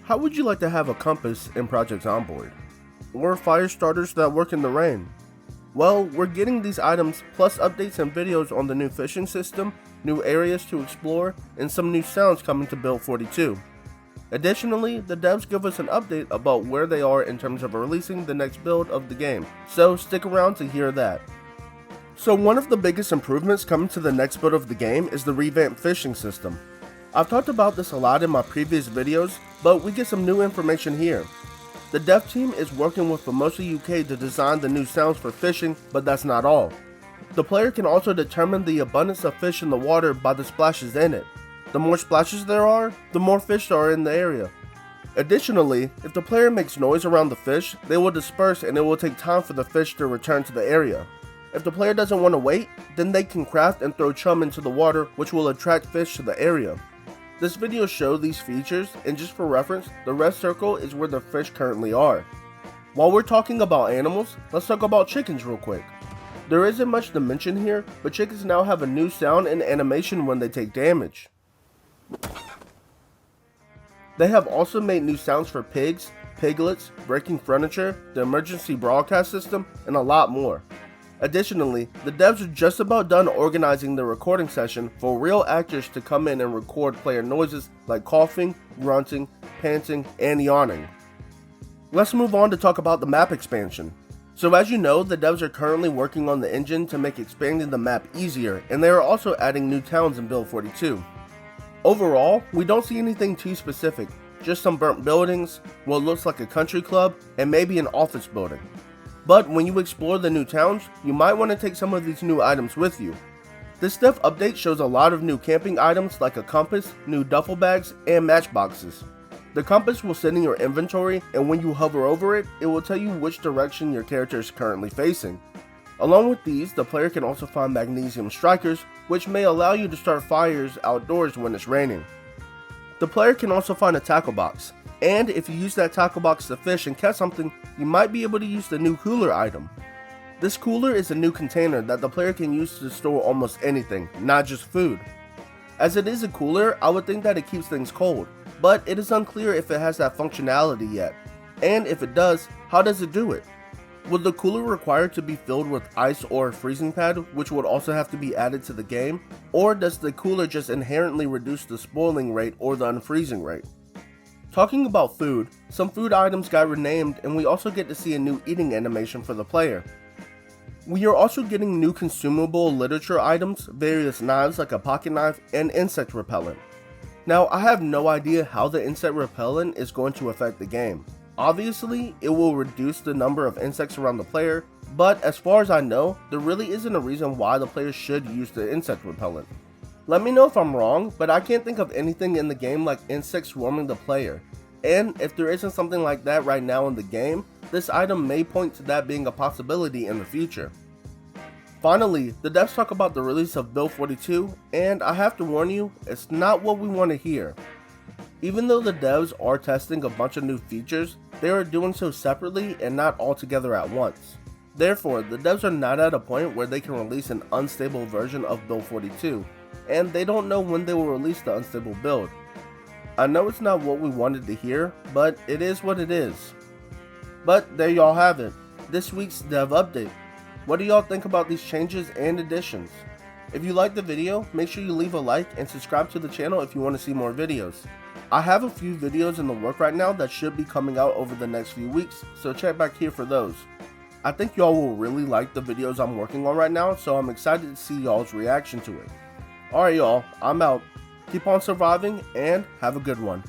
How would you like to have a compass in Project Zomboid? Or fire starters that work in the rain? Well, we're getting these items plus updates and videos on the new fishing system, new areas to explore, and some new sounds coming to Build 42. Additionally, the devs give us an update about where they are in terms of releasing the next build of the game, so stick around to hear that. So one of the biggest improvements coming to the next build of the game is the revamped fishing system. I've talked about this a lot in my previous videos, but we get some new information here. The dev team is working with Formosa UK to design the new sounds for fishing, but that's not all. The player can also determine the abundance of fish in the water by the splashes in it. The more splashes there are, the more fish there are in the area. Additionally, if the player makes noise around the fish, they will disperse and it will take time for the fish to return to the area. If the player doesn't want to wait, then they can craft and throw chum into the water, which will attract fish to the area. This video shows these features, and just for reference, the red circle is where the fish currently are. While we're talking about animals, let's talk about chickens real quick. There isn't much to mention here, but chickens now have a new sound and animation when they take damage. They have also made new sounds for pigs, piglets, breaking furniture, the emergency broadcast system, and a lot more. Additionally, the devs are just about done organizing the recording session for real actors to come in and record player noises like coughing, grunting, panting, and yawning. Let's move on to talk about the map expansion. So as you know, the devs are currently working on the engine to make expanding the map easier, and they are also adding new towns in Build 42. Overall, we don't see anything too specific, just some burnt buildings, what looks like a country club, and maybe an office building. But when you explore the new towns, you might want to take some of these new items with you. This dev update shows a lot of new camping items like a compass, new duffel bags, and matchboxes. The compass will sit in your inventory, and when you hover over it, it will tell you which direction your character is currently facing. Along with these, the player can also find magnesium strikers, which may allow you to start fires outdoors when it's raining. The player can also find a tackle box, and if you use that tackle box to fish and catch something, you might be able to use the new cooler item. This cooler is a new container that the player can use to store almost anything, not just food. As it is a cooler, I would think that it keeps things cold, but it is unclear if it has that functionality yet. And if it does, how does it do it? Would the cooler require to be filled with ice or a freezing pad, which would also have to be added to the game? Or does the cooler just inherently reduce the spoiling rate or the unfreezing rate? Talking about food, some food items got renamed, and we also get to see a new eating animation for the player. We are also getting new consumable literature items, various knives like a pocket knife, and insect repellent. Now, I have no idea how the insect repellent is going to affect the game. Obviously, it will reduce the number of insects around the player, but as far as I know, there really isn't a reason why the player should use the insect repellent. Let me know if I'm wrong, but I can't think of anything in the game like insects swarming the player. And if there isn't something like that right now in the game, this item may point to that being a possibility in the future. Finally, the devs talk about the release of Build 42, and I have to warn you, it's not what we want to hear. Even though the devs are testing a bunch of new features, they are doing so separately and not all together at once. Therefore, the devs are not at a point where they can release an unstable version of Build 42. And they don't know when they will release the unstable build. I know it's not what we wanted to hear, but it is what it is. But there y'all have it, this week's dev update. What do y'all think about these changes and additions? If you liked the video, make sure you leave a like and subscribe to the channel if you want to see more videos. I have a few videos in the work right now that should be coming out over the next few weeks, so check back here for those. I think y'all will really like the videos I'm working on right now, so I'm excited to see y'all's reaction to it. Alright y'all, I'm out. Keep on surviving and have a good one.